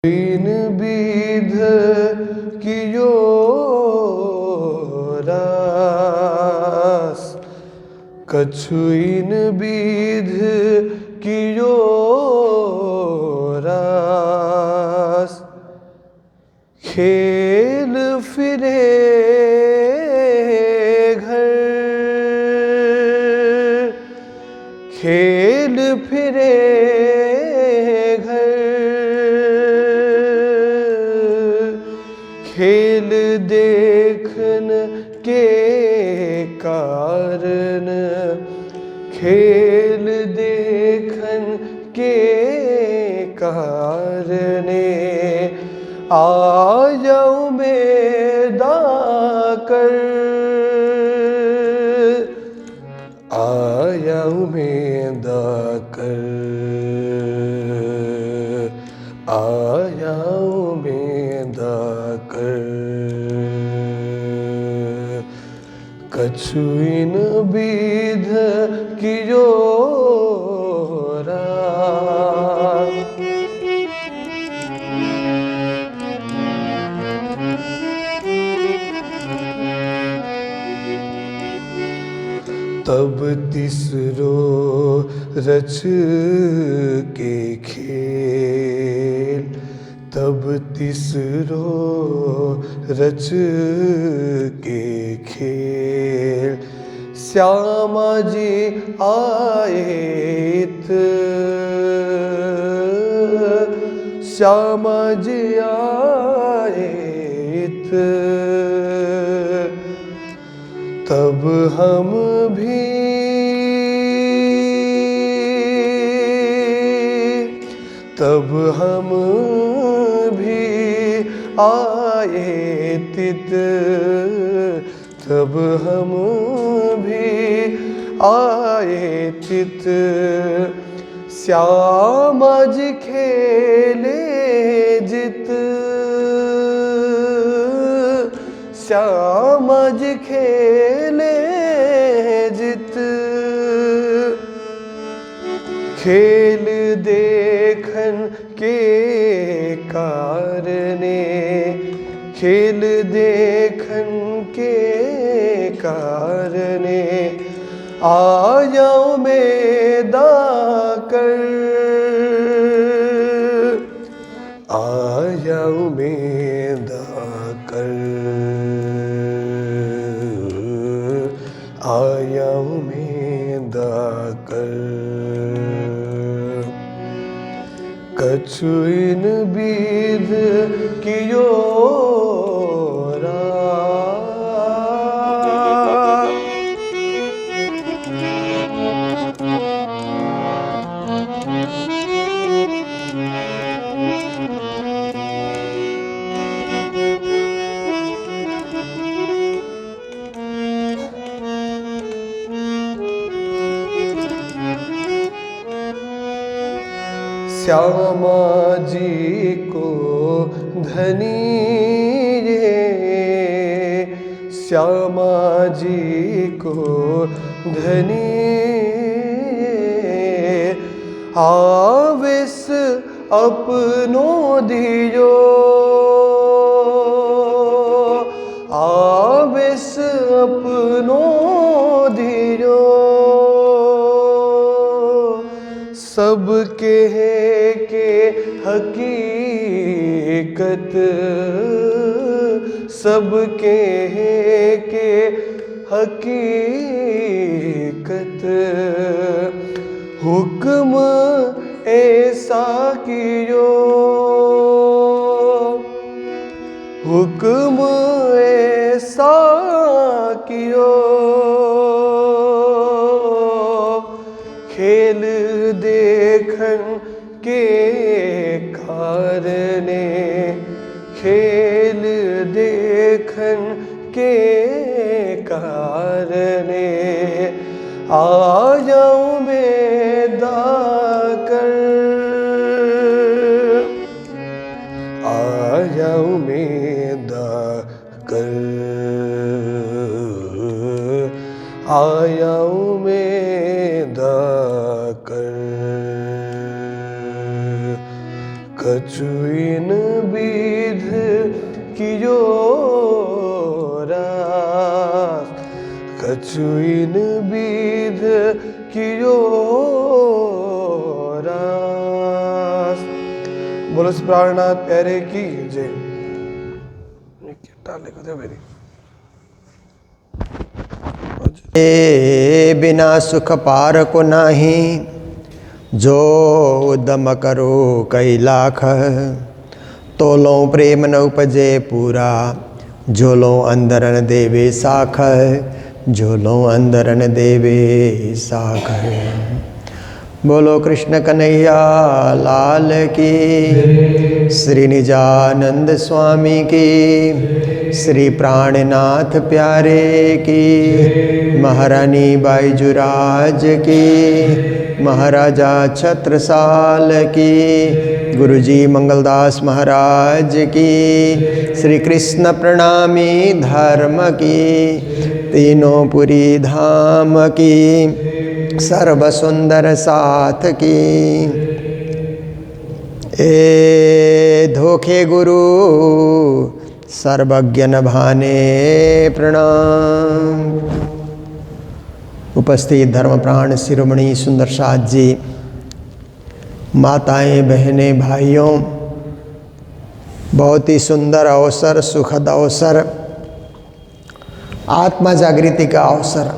इन विध कियो रास, कछु इन विध कियो रास। खेल फिरे घर, खेल फिरे घर, खेल देखन के कारण, खेल देखन के कारणे आयऊ मेदा कर, आयऊ मेदा कर, आयऊ मेदा कर। कछु इन विध कियो रास। तब तीसरो रच के खेल, तब तीसरो रच के खेल। श्यामा जी आएत, श्यामा जी आएत, तब हम भी, तब हम भी आएतित, तब हम भी आएतित। श्यामा जी खेले जित, श्यामा जी खेले जित। खेल देखन के कारणे, खेल देखन के कारणे आयऊ मेदा कर, आयऊ मेदा कर, आयऊ मेदा कर। कछु इन विध कियो रास। श्यामा जी को धनी ये, श्यामा जी को धनी आवेश अपनो दियो, आवेश अपनो दियो। सब कहे के हकीकत, सब कहे के हकीकत। हुक्म ऐसा कियो, हुक्म ऐसा कियो। खेल देखन के कारणे, खेल देखन के कारणे आयऊ मेदा कर, आयऊ मेदा कर, आयऊ मेदा कर। कछुइन विध कियो रास, कछुइन विध कियो रास। बोलो श्री प्राणनाथ प्यारे की जय। बिना सुख पार को नाही, जो उद्यम करो कई लाख। तोलो प्रेम न उपजे पूरा, झोलो अंदरन देवे साख, झोलो अंदरन देवे साख। बोलो कृष्ण कन्हैया लाल की, श्री निजानंद स्वामी की, श्री प्राणनाथ प्यारे की, महारानी बाईजुराज की, महाराजा छत्रसाल की, गुरुजी मंगलदास महाराज की, श्री कृष्ण प्रणामी धर्म की, तीनों पुरी धाम की, सर्व सुंदर साथ की। ए धोखे गुरु सर्वज्ञ न भाने प्रणाम। उपस्थित धर्म प्राण शिरोमणि सुंदर साथ जी, माताएं बहनें भाइयों, बहुत ही सुंदर अवसर, सुखद अवसर, आत्मा जागृति का अवसर,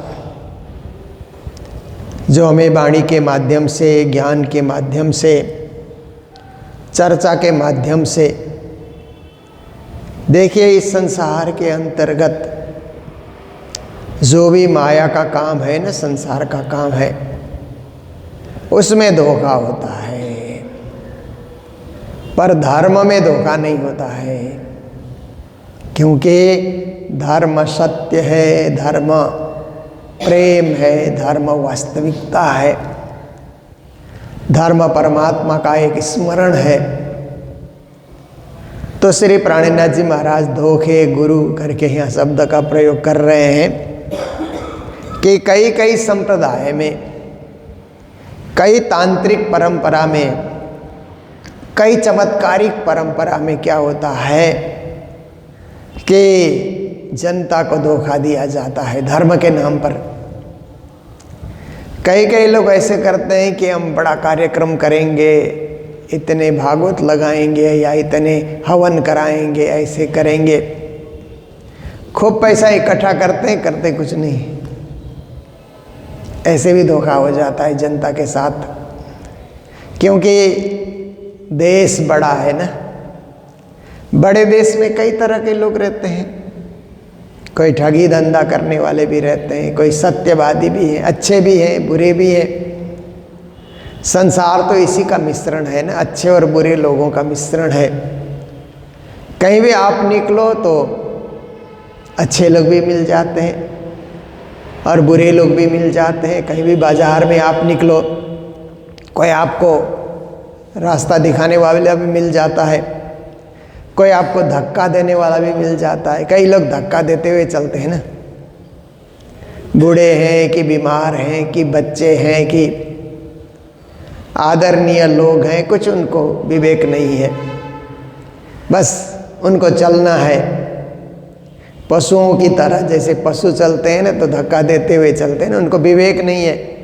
जो हमें वाणी के माध्यम से, ज्ञान के माध्यम से, चर्चा के माध्यम से, देखिए इस संसार के अंतर्गत जो भी माया का काम है ना, संसार का काम है, उसमें धोखा होता है, पर धर्म में धोखा नहीं होता है। क्योंकि धर्म सत्य है, धर्म प्रेम है, धर्म वास्तविकता है, धर्म परमात्मा का एक स्मरण है। तो श्री प्राणनाथ जी महाराज धोखे गुरु करके यहाँ शब्द का प्रयोग कर रहे हैं कि कई कई संप्रदाय में, कई तांत्रिक परंपरा में, कई चमत्कारिक परंपरा में क्या होता है कि जनता को धोखा दिया जाता है धर्म के नाम पर। कई लोग ऐसे करते हैं कि हम बड़ा कार्यक्रम करेंगे, इतने भागवत लगाएंगे या इतने हवन कराएंगे, ऐसे करेंगे, खूब पैसा इकट्ठा करते कुछ नहीं। ऐसे भी धोखा हो जाता है जनता के साथ, क्योंकि देश बड़ा है ना। बड़े देश में कई तरह के लोग रहते हैं, कोई ठगी धंधा करने वाले भी रहते हैं, कोई सत्यवादी भी हैं, अच्छे भी हैं, बुरे भी हैं। संसार तो इसी का मिश्रण है ना, अच्छे और बुरे लोगों का मिश्रण है। कहीं भी आप निकलो तो अच्छे लोग भी मिल जाते हैं और बुरे लोग भी मिल जाते हैं। कहीं भी बाजार में आप निकलो, कोई आपको रास्ता दिखाने वाला भी मिल जाता है, कोई आपको धक्का देने वाला भी मिल जाता है। कई लोग धक्का देते हुए चलते हैं ना, बूढ़े हैं कि बीमार हैं कि बच्चे हैं कि आदरणीय लोग हैं, कुछ उनको विवेक नहीं है, बस उनको चलना है पशुओं की तरह। जैसे पशु चलते हैं ना तो धक्का देते हुए चलते हैं ना, उनको विवेक नहीं है।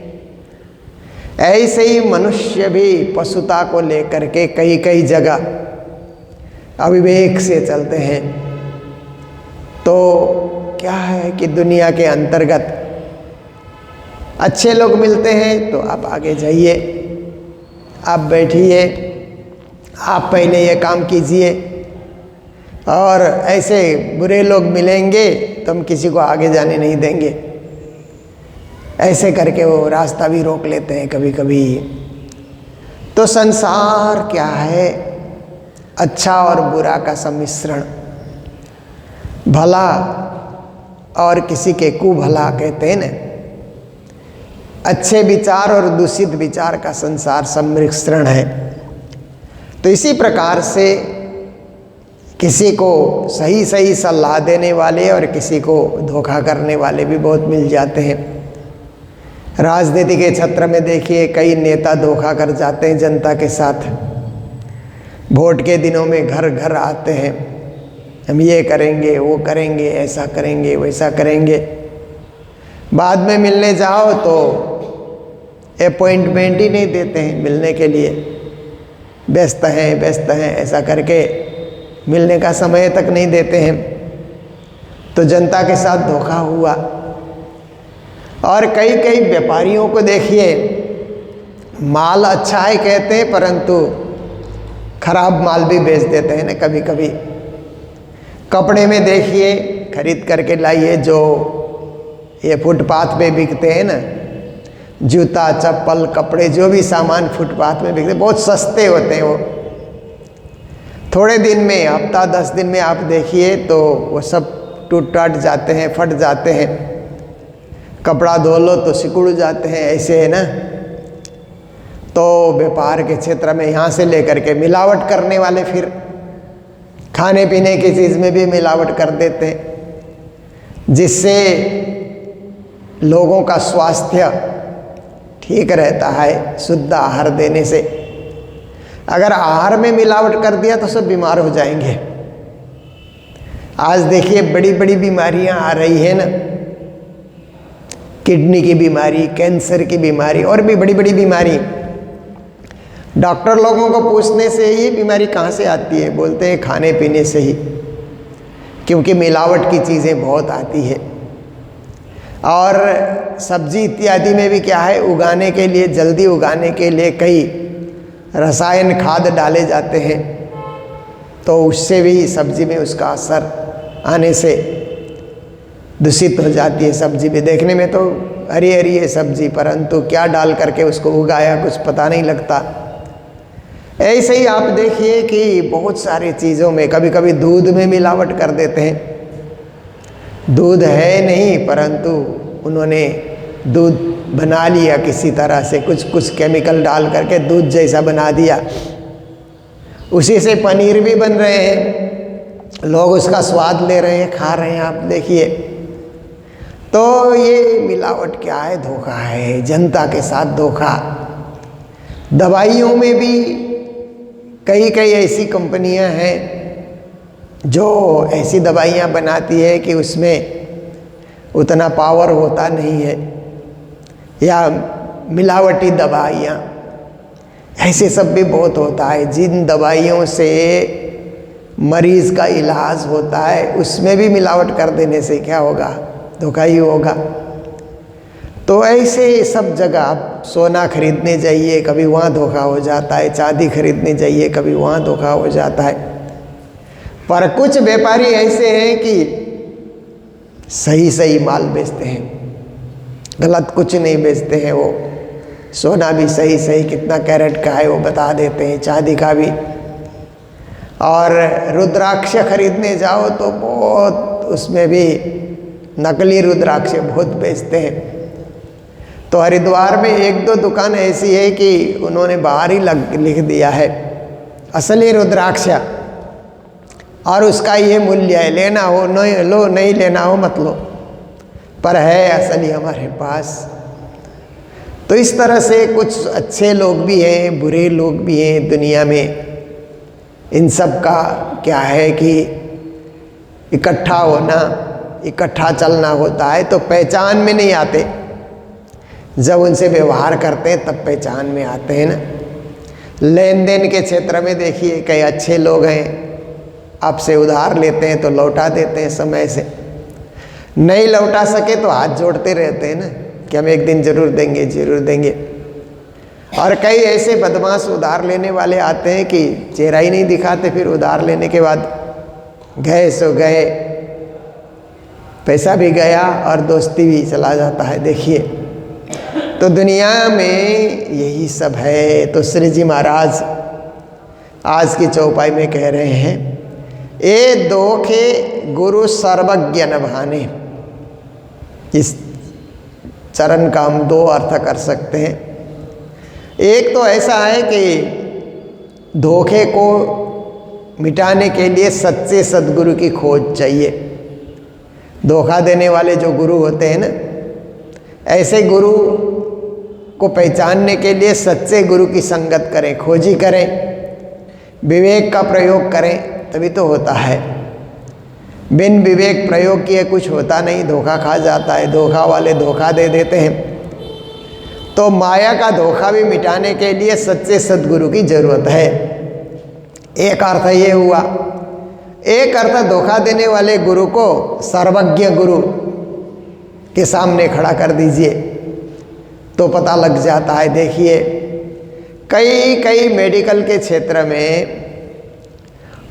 ऐसे ही मनुष्य भी पशुता को लेकर के कई जगह अविवेक से चलते हैं। तो क्या है कि दुनिया के अंतर्गत अच्छे लोग मिलते हैं तो आप आगे जाइए, आप बैठिए, आप पहले ये काम कीजिए, और ऐसे बुरे लोग मिलेंगे तो हम किसी को आगे जाने नहीं देंगे। ऐसे करके वो रास्ता भी रोक लेते हैं कभी कभी। तो संसार क्या है? अच्छा और बुरा का सम्मिश्रण, भला और किसी के कुभला कहते हैं ना, अच्छे विचार और दूषित विचार का संसार सम्मिश्रण है। तो इसी प्रकार से किसी को सही सही सलाह देने वाले और किसी को धोखा करने वाले भी बहुत मिल जाते हैं। राजनीति के क्षेत्र में देखिए, कई नेता धोखा कर जाते हैं जनता के साथ। वोट के दिनों में घर घर आते हैं, हम ये करेंगे वो करेंगे, ऐसा करेंगे वैसा करेंगे। बाद में मिलने जाओ तो अपॉइंटमेंट ही नहीं देते हैं मिलने के लिए, व्यस्त हैं ऐसा करके मिलने का समय तक नहीं देते हैं। तो जनता के साथ धोखा हुआ। और कई कई व्यापारियों को देखिए, माल अच्छा है कहते हैं परंतु खराब माल भी बेच देते हैं ना कभी कभी। कपड़े में देखिए, खरीद करके लाइए जो ये फुटपाथ पे बिकते हैं ना, जूता चप्पल कपड़े जो भी सामान फुटपाथ में बिकते बहुत सस्ते होते हैं। वो थोड़े दिन में, हफ्ता 10 दिन में आप देखिए तो वो सब टूट टाट जाते हैं, फट जाते हैं। कपड़ा धो लो तो सिकुड़ जाते हैं, ऐसे है ना। तो व्यापार के क्षेत्र में यहाँ से लेकर के मिलावट करने वाले फिर खाने पीने की चीज़ में भी मिलावट कर देते हैं, जिससे लोगों का स्वास्थ्य ठीक रहता है शुद्ध आहार देने से। अगर आहार में मिलावट कर दिया तो सब बीमार हो जाएंगे। आज देखिए बड़ी बड़ी बीमारियां आ रही है ना, किडनी की बीमारी, कैंसर की बीमारी और भी बड़ी बड़ी बीमारी। डॉक्टर लोगों को पूछने से ये बीमारी कहाँ से आती है, बोलते हैं खाने पीने से ही, क्योंकि मिलावट की चीज़ें बहुत आती है। और सब्जी इत्यादि में भी क्या है, उगाने के लिए, जल्दी उगाने के लिए कई रसायन खाद डाले जाते हैं, तो उससे भी सब्जी में उसका असर आने से दूषित हो जाती है सब्जी भी। देखने में तो हरी हरी है सब्जी, परंतु क्या डाल करके उसको उगाया कुछ पता नहीं लगता। ऐसे ही आप देखिए कि बहुत सारी चीज़ों में, कभी कभी दूध में मिलावट कर देते हैं। दूध है नहीं परंतु उन्होंने दूध बना लिया किसी तरह से, कुछ केमिकल डाल करके दूध जैसा बना दिया। उसी से पनीर भी बन रहे हैं, लोग उसका स्वाद ले रहे हैं, खा रहे हैं, आप देखिए। तो ये मिलावट क्या है, धोखा है, जनता के साथ धोखा। दवाइयों में भी कई कई ऐसी कंपनियां हैं जो ऐसी दवाइयां बनाती है कि उसमें उतना पावर होता नहीं है, या मिलावटी दवाइयाँ, ऐसे सब भी बहुत होता है। जिन दवाइयों से मरीज़ का इलाज होता है उसमें भी मिलावट कर देने से क्या होगा, धोखा ही होगा। तो ऐसे सब जगह आप सोना खरीदने जाइए, कभी वहाँ धोखा हो जाता है, चांदी खरीदने जाइए, कभी वहाँ धोखा हो जाता है। पर कुछ व्यापारी ऐसे हैं कि सही सही माल बेचते हैं, गलत कुछ नहीं बेचते हैं। वो सोना भी सही सही कितना कैरेट का है वो बता देते हैं, चांदी का भी। और रुद्राक्ष खरीदने जाओ तो बहुत, उसमें भी नकली रुद्राक्ष बहुत बेचते हैं। तो हरिद्वार में 1-2 दुकान ऐसी है कि उन्होंने बाहर ही लिख दिया है असली रुद्राक्ष, और उसका ये मूल्य है, लेना हो नहीं लो, नहीं लेना हो मत लो, पर है असली हमारे पास। तो इस तरह से कुछ अच्छे लोग भी हैं, बुरे लोग भी हैं दुनिया में। इन सब का क्या है कि इकट्ठा होना, इकट्ठा चलना होता है, तो पहचान में नहीं आते। जब उनसे व्यवहार करते हैं तब पहचान में आते हैं ना। लेन देन के क्षेत्र में देखिए कई अच्छे लोग हैं, आपसे उधार लेते हैं तो लौटा देते हैं समय से, नहीं लौटा सके तो हाथ जोड़ते रहते हैं ना कि हम एक दिन जरूर देंगे, जरूर देंगे। और कई ऐसे बदमाश उधार लेने वाले आते हैं कि चेहरा ही नहीं दिखाते, फिर उधार लेने के बाद गए सो गए, पैसा भी गया और दोस्ती भी चला जाता है। देखिए, तो दुनिया में यही सब है। तो श्री जी महाराज आज की चौपाई में कह रहे हैं, ए दोखे गुरु सर्वज्ञ न भाने। इस चरण का हम 2 अर्थ कर सकते हैं। एक तो ऐसा है कि धोखे को मिटाने के लिए सच्चे सद्गुरु की खोज चाहिए। धोखा देने वाले जो गुरु होते हैं ना, ऐसे गुरु को पहचानने के लिए सच्चे गुरु की संगत करें, खोजी करें। विवेक का प्रयोग करें तभी तो होता है। बिन विवेक प्रयोग किए कुछ होता नहीं, धोखा खा जाता है, धोखा वाले धोखा दे देते हैं। तो माया का धोखा भी मिटाने के लिए सच्चे सद्गुरु की जरूरत है। एक अर्थ ये हुआ। एक अर्थ धोखा देने वाले गुरु को सर्वज्ञ गुरु के सामने खड़ा कर दीजिए तो पता लग जाता है। देखिए कई मेडिकल के क्षेत्र में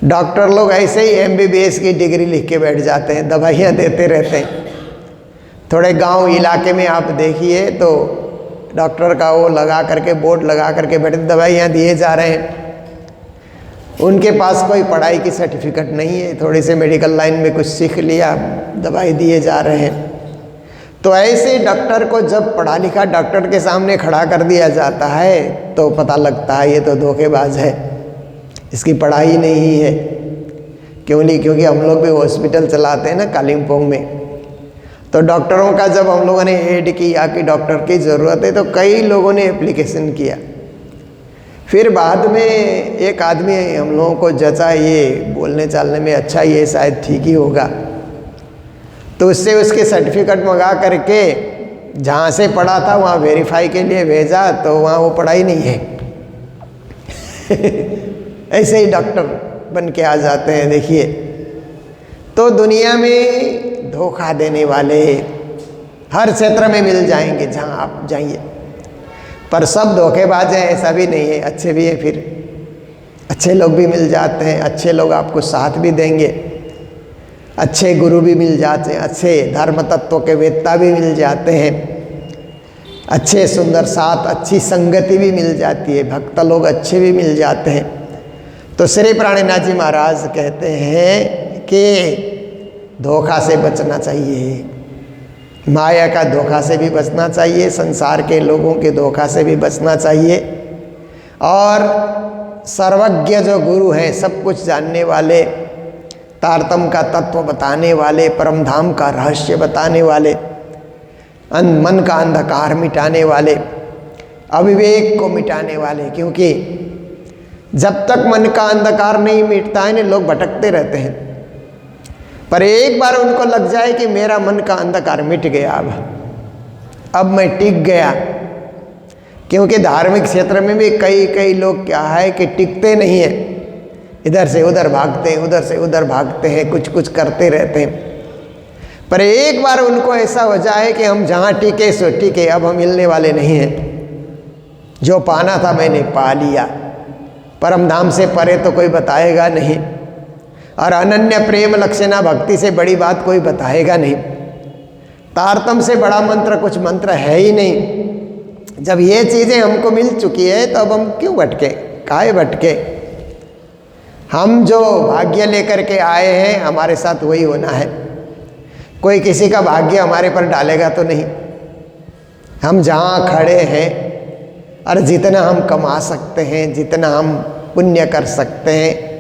डॉक्टर लोग ऐसे ही MBBS की डिग्री लिख के बैठ जाते हैं, दवाइयाँ देते रहते हैं। थोड़े गांव इलाके में आप देखिए तो डॉक्टर का वो लगा करके बोर्ड लगा करके बैठे, दवाइयाँ दिए जा रहे हैं। उनके पास कोई पढ़ाई की सर्टिफिकेट नहीं है, थोड़ी से मेडिकल लाइन में कुछ सीख लिया, दवाई दिए जा रहे हैं। तो ऐसे डॉक्टर को जब पढ़ा लिखा डॉक्टर के सामने खड़ा कर दिया जाता है तो पता लगता है ये तो धोखेबाज है, इसकी पढ़ाई नहीं है। क्योंकि हम लोग भी हॉस्पिटल चलाते हैं ना कालिम्पोंग में, तो डॉक्टरों का जब हम लोगों ने ऐड किया कि डॉक्टर की ज़रूरत है तो कई लोगों ने एप्लीकेशन किया। फिर बाद में एक आदमी हम लोगों को जचा, ये बोलने चालने में अच्छा, ये शायद ठीक ही होगा, तो उससे उसके सर्टिफिकेट मंगा करके जहाँ से पढ़ा था वहाँ वेरीफाई के लिए भेजा तो वहाँ वो पढ़ाई नहीं है। ऐसे ही डॉक्टर बन के आ जाते हैं। देखिए तो दुनिया में धोखा देने वाले हर क्षेत्र में मिल जाएंगे जहाँ आप जाइए, पर सब धोखेबाज हैं ऐसा भी नहीं है, अच्छे भी हैं। फिर अच्छे लोग भी मिल जाते हैं, अच्छे लोग आपको साथ भी देंगे, अच्छे गुरु भी मिल जाते हैं, अच्छे धर्म तत्वों के वेत्ता भी मिल जाते हैं, अच्छे सुंदर साथ अच्छी संगति भी मिल जाती है, भक्त लोग अच्छे भी मिल जाते हैं। तो श्री प्राणनाथ जी महाराज कहते हैं कि धोखा से बचना चाहिए, माया का धोखा से भी बचना चाहिए, संसार के लोगों के धोखा से भी बचना चाहिए। और सर्वज्ञ जो गुरु हैं, सब कुछ जानने वाले, तारतम का तत्व बताने वाले, परम धाम का रहस्य बताने वाले, मन का अंधकार मिटाने वाले, अविवेक को मिटाने वाले। क्योंकि जब तक मन का अंधकार नहीं मिटता है ना, लोग भटकते रहते हैं। पर एक बार उनको लग जाए कि मेरा मन का अंधकार मिट गया, अब मैं टिक गया। क्योंकि धार्मिक क्षेत्र में भी कई लोग क्या है कि टिकते नहीं हैं, इधर से उधर भागते हैं, उधर से उधर भागते हैं, कुछ करते रहते हैं। पर एक बार उनको ऐसा हो जाए कि हम जहाँ टिके सो टिके, अब हम हिलने वाले नहीं हैं, जो पाना था मैंने पा लिया, परम धाम से परे तो कोई बताएगा नहीं, और अनन्य प्रेम लक्षणा भक्ति से बड़ी बात कोई बताएगा नहीं, तारतम से बड़ा मंत्र कुछ मंत्र है ही नहीं। जब ये चीज़ें हमको मिल चुकी है तो अब हम क्यों भटके, काहे भटके। हम जो भाग्य लेकर के आए हैं हमारे साथ वही होना है, कोई किसी का भाग्य हमारे पर डालेगा तो नहीं। हम जहाँ खड़े हैं और जितना हम कमा सकते हैं, जितना हम पुण्य कर सकते हैं,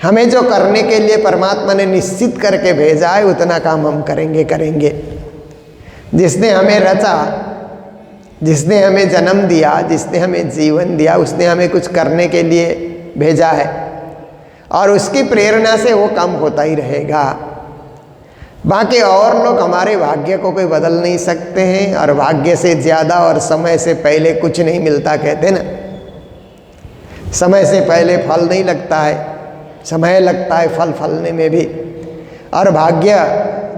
हमें जो करने के लिए परमात्मा ने निश्चित करके भेजा है उतना काम हम करेंगे। जिसने हमें रचा, जिसने हमें जन्म दिया, जिसने हमें जीवन दिया, उसने हमें कुछ करने के लिए भेजा है और उसकी प्रेरणा से वो काम होता ही रहेगा। बाकी और लोग हमारे भाग्य को कोई बदल नहीं सकते हैं, और भाग्य से ज़्यादा और समय से पहले कुछ नहीं मिलता, कहते ना, समय से पहले फल नहीं लगता है, समय लगता है फल फलने में भी। और भाग्य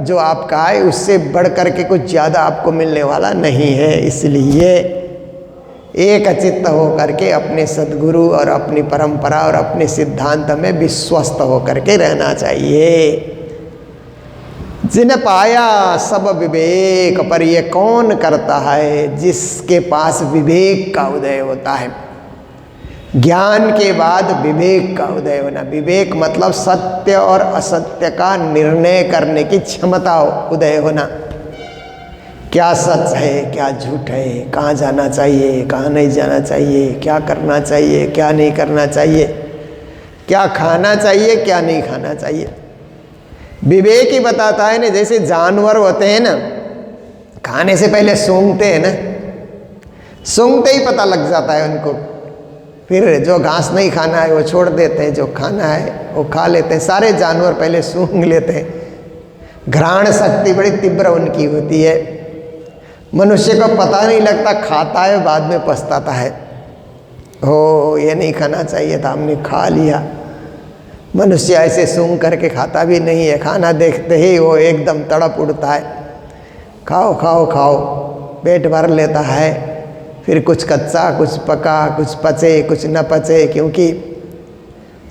जो आपका है उससे बढ़ कर के कुछ ज़्यादा आपको मिलने वाला नहीं है। इसलिए एक चित्त हो करके अपने सद्गुरु और अपनी परंपरा और अपने सिद्धांत में विश्वस्त हो करके रहना चाहिए। जिन पाया सब विवेक, पर ये कौन करता है जिसके पास विवेक का उदय होता है। ज्ञान के बाद विवेक का उदय होना, विवेक मतलब सत्य और असत्य का निर्णय करने की क्षमता उदय होना। क्या सच है, क्या झूठ है, कहाँ जाना चाहिए, कहाँ नहीं जाना चाहिए, क्या करना चाहिए, क्या नहीं करना चाहिए, क्या खाना चाहिए, क्या नहीं खाना चाहिए। विवेक ही बताता है ना। जैसे जानवर होते हैं ना, खाने से पहले सूंघते हैं ना, सूंघते ही पता लग जाता है उनको फिर जो घास नहीं खाना है वो छोड़ देते हैं, जो खाना है वो खा लेते हैं। सारे जानवर पहले सूंघ लेते हैं। घ्राण शक्ति बड़ी तीव्र उनकी होती है। मनुष्य को पता नहीं लगता, खाता है बाद में पछताता है, हो ये नहीं खाना चाहिए था, हमने खा लिया। मनुष्य ऐसे सूंघ करके खाता भी नहीं है, खाना देखते ही वो एकदम तड़प उठता है, खाओ खाओ खाओ, पेट भर लेता है। फिर कुछ कच्चा, कुछ पका, कुछ पचे, कुछ न पचे, क्योंकि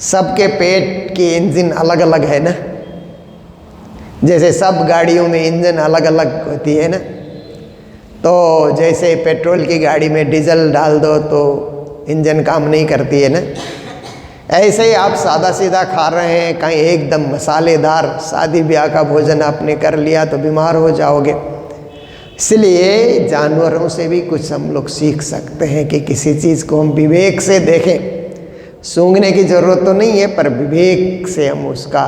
सबके पेट की इंजन अलग अलग है ना। जैसे सब गाड़ियों में इंजन अलग अलग होती है ना, तो जैसे पेट्रोल की गाड़ी में डीजल डाल दो तो इंजन काम नहीं करती है ना, ऐसे ही आप सादा सीधा खा रहे हैं, कहीं एकदम मसालेदार शादी ब्याह का भोजन आपने कर लिया तो बीमार हो जाओगे। इसलिए जानवरों से भी कुछ हम लोग सीख सकते हैं कि किसी चीज़ को हम विवेक से देखें। सूंघने की ज़रूरत तो नहीं है, पर विवेक से हम उसका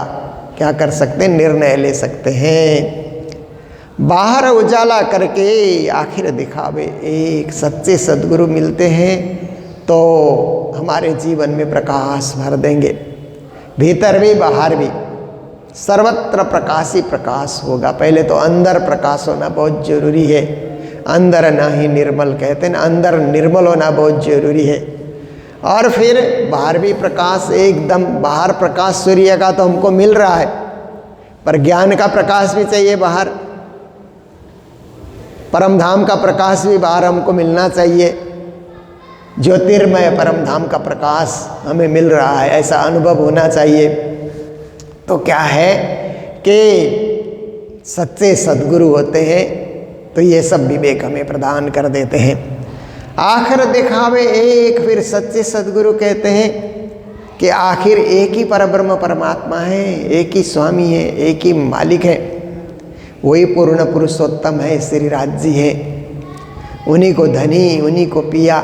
क्या कर सकते हैं, निर्णय ले सकते हैं। बाहर उजाला करके आखिर दिखावे एक सच्चे सद्गुरु मिलते हैं तो हमारे जीवन में प्रकाश भर देंगे, भीतर भी बाहर भी सर्वत्र प्रकाश ही प्रकाश होगा। पहले तो अंदर प्रकाश होना बहुत जरूरी है। अंदर ना ही निर्मल कहते हैं ना, अंदर निर्मल होना बहुत जरूरी है। और फिर बाहर भी प्रकाश, एकदम बाहर प्रकाश सूर्य का तो हमको मिल रहा है, पर ज्ञान का प्रकाश भी चाहिए बाहर, परम धाम का प्रकाश भी बाहर हमको मिलना चाहिए। ज्योतिर्मय परम धाम का प्रकाश हमें मिल रहा है, ऐसा अनुभव होना चाहिए। तो क्या है कि सच्चे सद्गुरु होते हैं तो ये सब विवेक हमें प्रदान कर देते हैं। आखिर दिखावे एक, फिर सच्चे सद्गुरु कहते हैं कि आखिर एक ही परब्रह्म परमात्मा है, एक ही स्वामी है, एक ही मालिक है, वही पूर्ण पुरुषोत्तम है, श्री राज जी है। उन्हीं को धनी, उन्हीं को पिया,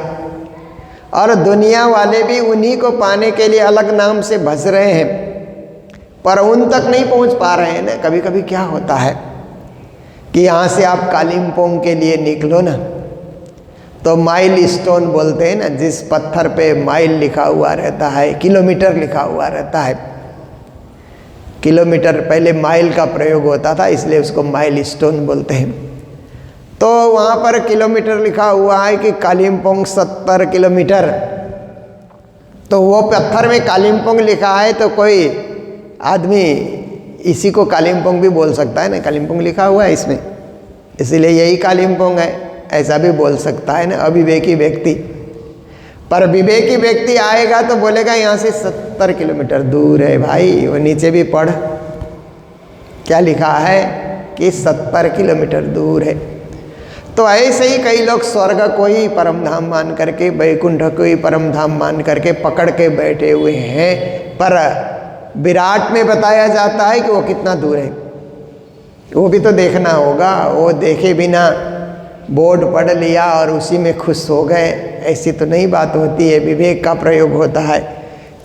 और दुनिया वाले भी उन्हीं को पाने के लिए अलग नाम से भज रहे हैं, पर उन तक नहीं पहुंच पा रहे हैं ना। कभी कभी क्या होता है कि यहाँ से आप कालिम्पोंग के लिए निकलो ना, तो माइल स्टोन बोलते हैं ना, जिस पत्थर पे माइल लिखा हुआ रहता है, किलोमीटर लिखा हुआ रहता है। किलोमीटर पहले माइल का प्रयोग होता था, इसलिए उसको माइल स्टोन बोलते हैं। तो वहाँ पर किलोमीटर लिखा हुआ है कि कालिम्पोंग 70 किलोमीटर, तो वो पत्थर में कालिम्पोंग लिखा है तो कोई आदमी इसी को कालिम्पोंग भी बोल सकता है ना, कालिम्पोंग लिखा हुआ है इसमें, इसीलिए यही कालिम्पोंग है, ऐसा भी बोल सकता है ना अविवेकी व्यक्ति। पर विवेकी व्यक्ति आएगा तो बोलेगा यहाँ से 70 किलोमीटर दूर है भाई, वो नीचे भी पढ़, क्या लिखा है कि 70 किलोमीटर दूर है। तो ऐसे ही कई लोग स्वर्ग को ही परम धाम मान करके, वैकुंठ को ही परम धाम मान करके पकड़ के बैठे हुए हैं, पर विराट में बताया जाता है कि वो कितना दूर है, वो भी तो देखना होगा। वो देखे बिना बोर्ड पढ़ लिया और उसी में खुश हो गए, ऐसी तो नहीं बात होती है, विवेक का प्रयोग होता है।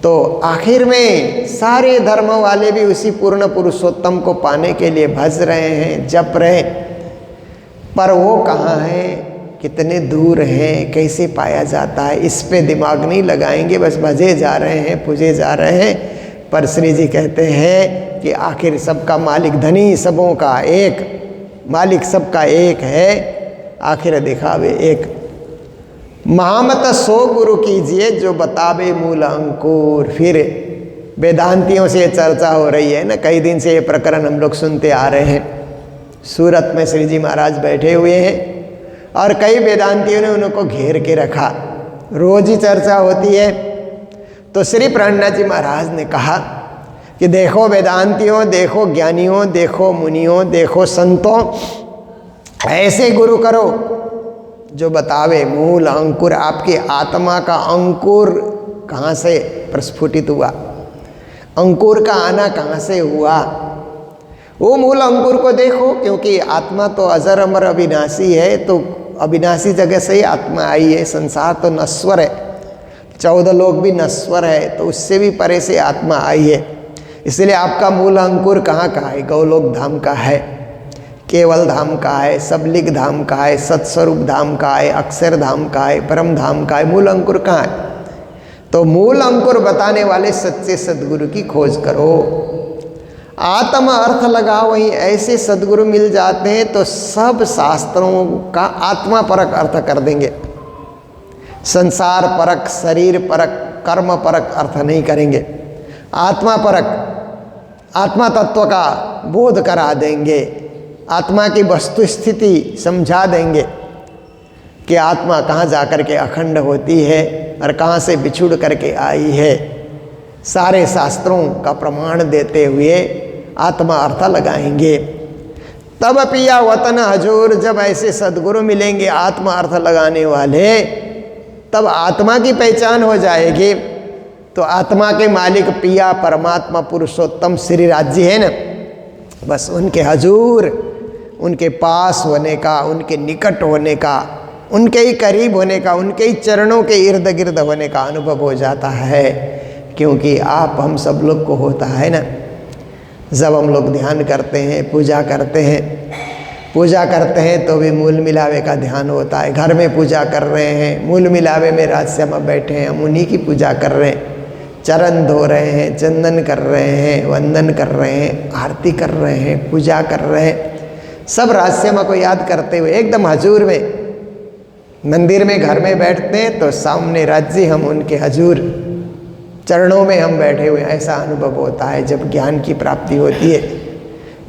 तो आखिर में सारे धर्म वाले भी उसी पूर्ण पुरुषोत्तम को पाने के लिए भज रहे हैं, जप रहे, पर वो कहाँ है, कितने दूर हैं, कैसे पाया जाता है, इस पे दिमाग नहीं लगाएंगे, बस भजे जा रहे हैं, पूजे जा रहे हैं। पर श्री जी कहते हैं कि आखिर सबका मालिक, धनी सबों का एक, मालिक सबका एक है, आखिर दिखावे एक। महामत सो गुरु कीजिए जो बतावे मूल अंकुर। फिर वेदांतियों से चर्चा हो रही है ना, कई दिन से ये प्रकरण हम लोग सुनते आ रहे हैं। सूरत में श्री जी महाराज बैठे हुए हैं और कई वेदांतियों ने उनको घेर के रखा, रोज ही चर्चा होती है। तो श्री प्राणनाथ जी महाराज ने कहा कि देखो वेदांतियों, देखो ज्ञानियों, देखो मुनियों, देखो संतों, ऐसे गुरु करो जो बतावे मूल अंकुर। आपकी आत्मा का अंकुर कहाँ से प्रस्फुटित हुआ, अंकुर का आना कहाँ से हुआ, वो मूल अंकुर को देखो। क्योंकि आत्मा तो अजर अमर अविनाशी है, तो अविनाशी जगह से ही आत्मा आई है। संसार तो नश्वर है, 14 लोग भी नश्वर है, तो उससे भी परे से आत्मा आई है। इसलिए आपका मूल अंकुर कहाँ का है, गौलोक धाम का है, केवल धाम का है, सबलिग धाम का है, सत्स्वरूप धाम का है, अक्षर धाम का है, परम धाम का है। मूल अंकुर कहाँ है? तो मूल अंकुर बताने वाले सच्चे सद्गुरु की खोज करो। आत्म अर्थ लगाओ, वहीं ऐसे सद्गुरु मिल जाते हैं तो सब शास्त्रों का आत्मा परक अर्थ कर देंगे। संसार परक, शरीर परक, कर्म परक अर्थ नहीं करेंगे। आत्मा परक, आत्मा तत्व का बोध करा देंगे, आत्मा की वस्तु स्थिति समझा देंगे कि आत्मा कहाँ जाकर के अखंड होती है और कहाँ से बिछुड़ करके आई है। सारे शास्त्रों का प्रमाण देते हुए आत्मा अर्थ लगाएंगे। तब पिया वतन हजूर, जब ऐसे सद्गुरु मिलेंगे आत्मा अर्थ लगाने वाले, तब आत्मा की पहचान हो जाएगी। तो आत्मा के मालिक पिया परमात्मा पुरुषोत्तम श्री राज्य है ना, बस उनके हजूर, उनके पास होने का, उनके निकट होने का, उनके ही करीब होने का, उनके ही चरणों के इर्द गिर्द होने का अनुभव हो जाता है। क्योंकि आप हम सब लोग को होता है ना, जब हम लोग ध्यान करते हैं, पूजा करते हैं तो भी मूल मिलावे का ध्यान होता है। घर में पूजा कर रहे हैं, मूल मिलावे में रहस्य में बैठे हैं, हम उन्हीं की पूजा कर रहे हैं। चरण धो रहे हैं, चंदन कर रहे हैं, वंदन कर रहे हैं, आरती कर रहे हैं, पूजा कर रहे हैं, सब रहस्य को याद करते हुए एकदम हजूर में। मंदिर में, घर में बैठते हैं तो सामने राज्य, हम उनके हजूर, चरणों में हम बैठे हुए, ऐसा अनुभव होता है। जब ज्ञान की प्राप्ति होती है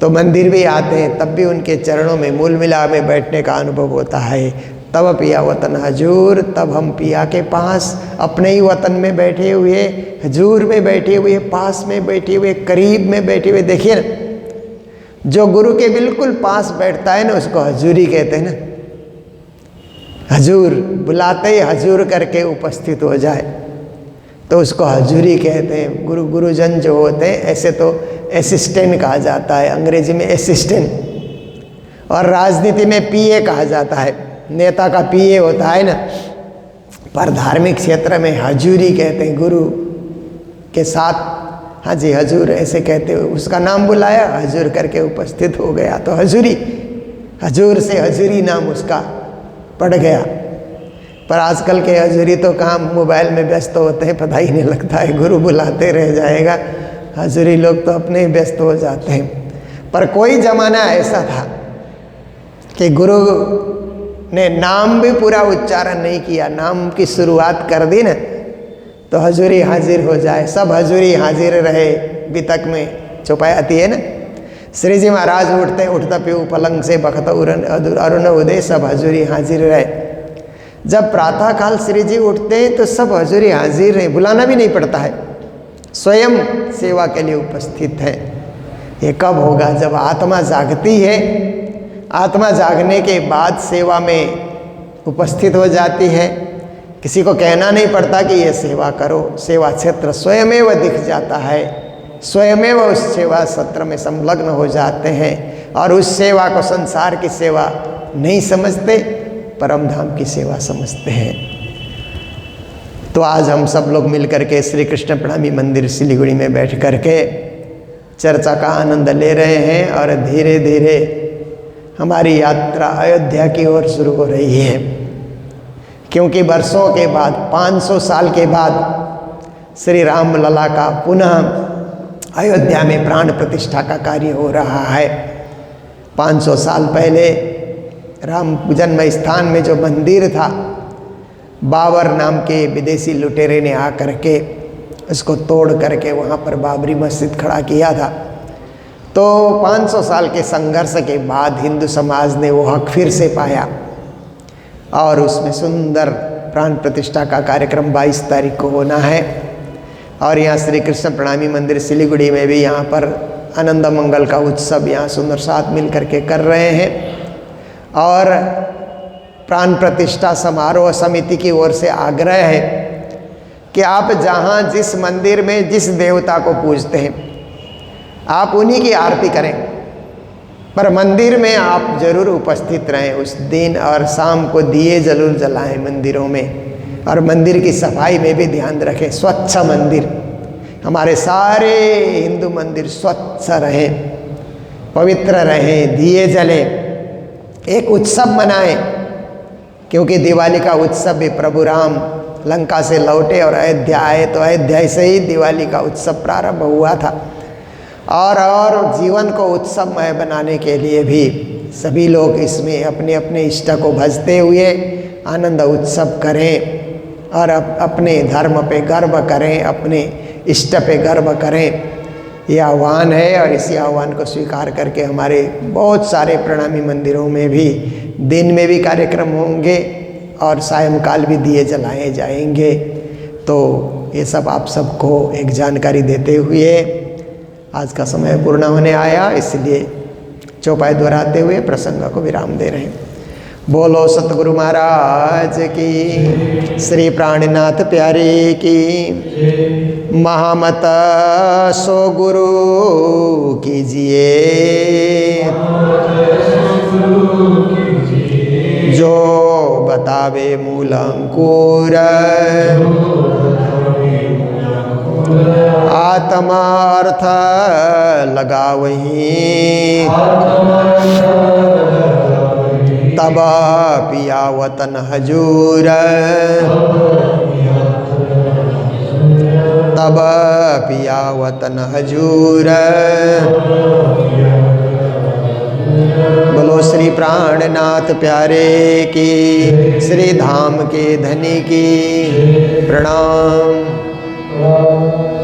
तो मंदिर भी आते हैं, तब भी उनके चरणों में मूल मिलाव में बैठने का अनुभव होता है। तब पिया वतन हजूर, तब हम पिया के पास, अपने ही वतन में बैठे हुए, हजूर में बैठे हुए, पास में बैठे हुए, करीब में बैठे हुए। देखिए ना, जो गुरु के बिल्कुल पास बैठता है ना, उसको हजूरी कहते हैं ना। हजूर बुलाते ही हजूर करके उपस्थित हो जाए तो उसको हजूरी कहते हैं। गुरुजन जो होते हैं, ऐसे तो असिस्टेंट कहा जाता है, अंग्रेजी में असिस्टेंट, और राजनीति में पीए कहा जाता है। नेता का पीए होता है ना, पर धार्मिक क्षेत्र में हजूरी कहते हैं। गुरु के साथ, हाँ जी हजूर ऐसे कहते हुए उसका नाम बुलाया, हजूर करके उपस्थित हो गया तो हजूरी, हजूर से हजूरी नाम उसका पड़ गया। पर आजकल के हजूरी तो कहाँ मोबाइल में व्यस्त होते हैं, पता ही नहीं लगता है, गुरु बुलाते रह जाएगा। हजूरी लोग तो अपने ही व्यस्त हो जाते हैं। पर कोई ज़माना ऐसा था कि गुरु ने नाम भी पूरा उच्चारण नहीं किया, नाम की शुरुआत कर दी ना तो हजूरी हाजिर हो जाए। सब हजूरी हाजिर रहे, बितक में चौपाई है ना, श्री जी महाराज उठता पीऊ पलंग से बखत अरुण उदय, सब हजूरी हाजिर रहे। जब प्रातः काल श्री जी उठते हैं तो सब हजूरी हाजिर रहे, बुलाना भी नहीं पड़ता है, स्वयं सेवा के लिए उपस्थित है। ये कब होगा? जब आत्मा जागती है, आत्मा जागने के बाद सेवा में उपस्थित हो जाती है। किसी को कहना नहीं पड़ता कि ये सेवा करो, सेवा क्षेत्र स्वयमेव दिख जाता है, स्वयमेव उस सेवा सत्र में संलग्न हो जाते हैं और उस सेवा को संसार की सेवा नहीं समझते, परम धाम की सेवा समझते हैं। तो आज हम सब लोग मिलकर के श्री कृष्ण प्रणामी मंदिर सिलीगुड़ी में बैठ कर के चर्चा का आनंद ले रहे हैं और धीरे धीरे हमारी यात्रा अयोध्या की ओर शुरू हो रही है। क्योंकि वर्षों के बाद, 500 साल के बाद श्री राम लला का पुनः अयोध्या में प्राण प्रतिष्ठा का कार्य हो रहा है। 500 साल पहले राम जन्म स्थान में जो मंदिर था, बाबर नाम के विदेशी लुटेरे ने आकर के उसको तोड़ करके वहाँ पर बाबरी मस्जिद खड़ा किया था। तो 500 साल के संघर्ष के बाद हिंदू समाज ने वो हक फिर से पाया और उसमें सुंदर प्राण प्रतिष्ठा का कार्यक्रम 22 तारीख को होना है। और यहाँ श्री कृष्ण प्रणामी मंदिर सिलीगुड़ी में भी यहाँ पर आनंद मंगल का उत्सव यहाँ सुंदर साथ मिल करके कर रहे हैं। और प्राण प्रतिष्ठा समारोह समिति की ओर से आग्रह है कि आप जहाँ जिस मंदिर में जिस देवता को पूजते हैं आप उन्हीं की आरती करें, पर मंदिर में आप जरूर उपस्थित रहें उस दिन और शाम को दिए जरूर जलाएं मंदिरों में। और मंदिर की सफाई में भी ध्यान रखें, स्वच्छ मंदिर, हमारे सारे हिंदू मंदिर स्वच्छ रहें, पवित्र रहें, दिए जलें, एक उत्सव मनाएं। क्योंकि दिवाली का उत्सव भी प्रभु राम लंका से लौटे और अयोध्या आए तो अयोध्या से ही दिवाली का उत्सव प्रारंभ हुआ था। और जीवन को उत्सवमय बनाने के लिए भी सभी लोग इसमें अपने अपने इष्ट को भजते हुए आनंद उत्सव करें और अपने धर्म पे गर्व करें, अपने इष्ट पे गर्व करें। ये आह्वान है और इसी आह्वान को स्वीकार करके हमारे बहुत सारे प्रणामी मंदिरों में भी दिन में भी कार्यक्रम होंगे और सायंकाल भी दिए जलाए जाएंगे। तो ये सब आप सबको एक जानकारी देते हुए आज का समय पूर्ण होने आया, इसलिए चौपाई दोहराते हुए प्रसंग को विराम दे रहे हैं। बोलो सतगुरु महाराज की, श्री प्राणनाथ प्यारे की, महामत सो गुरु कीजिए, जो बतावे मूल अंकुर, आत्मार्थ लगावहीं, तब पिया वतन हजूर, तब पिया वतन हजूर। बोलो श्री प्राणनाथ प्यारे की, श्री धाम के धनी की प्रणाम। Oh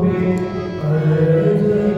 पे अर्ज